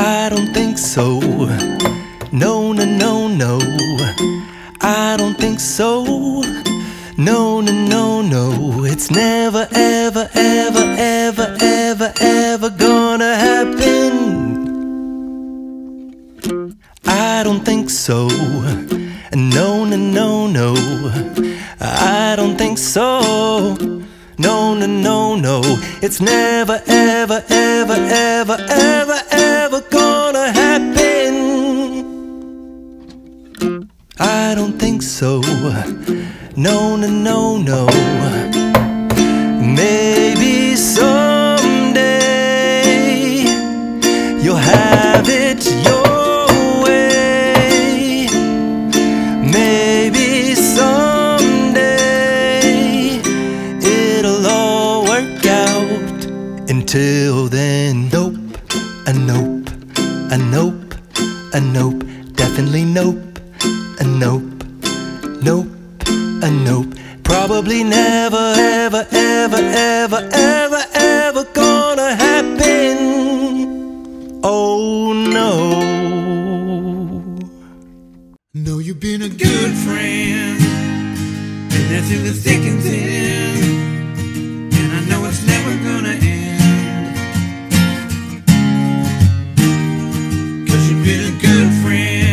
I don't think so. No, no, no, no. I don't think so. No, no, no, no. It's never, ever, ever, ever, ever, ever gonna happen. I don't think so. No, no, no, no. I don't think so. No, no, no, no. It's never, ever, ever, ever, ever, ever gonna happen. I don't think so. No, no, no, no. Maybe someday you'll have it your way. Maybe someday it'll all work out. Until then, nope, a nope, a nope, a nope, definitely nope, a nope, nope, a nope. Probably never, ever, ever, ever, ever, ever gonna happen. Oh no. Know you've been a good friend, and that's in the thick and thin, and I know it's never gonna end, 'cause you've been a good friend.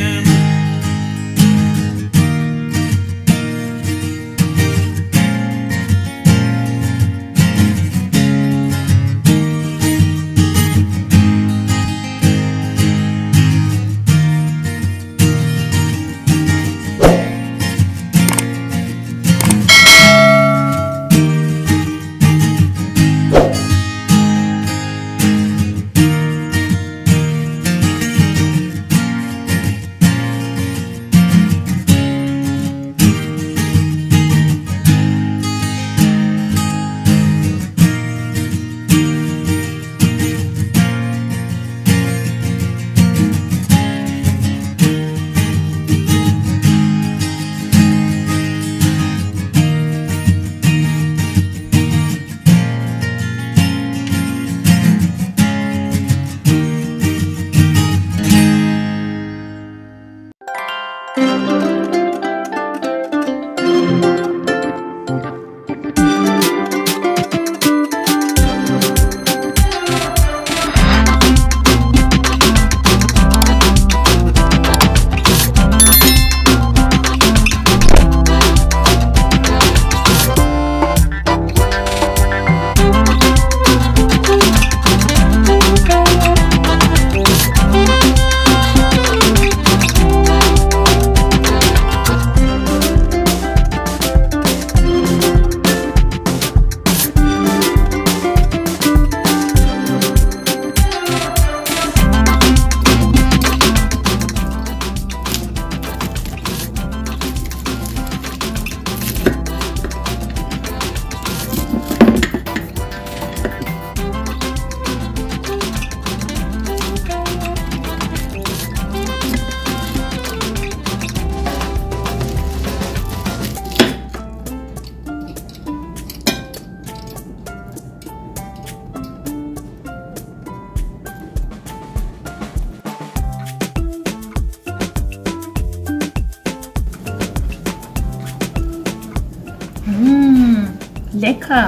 Lecker!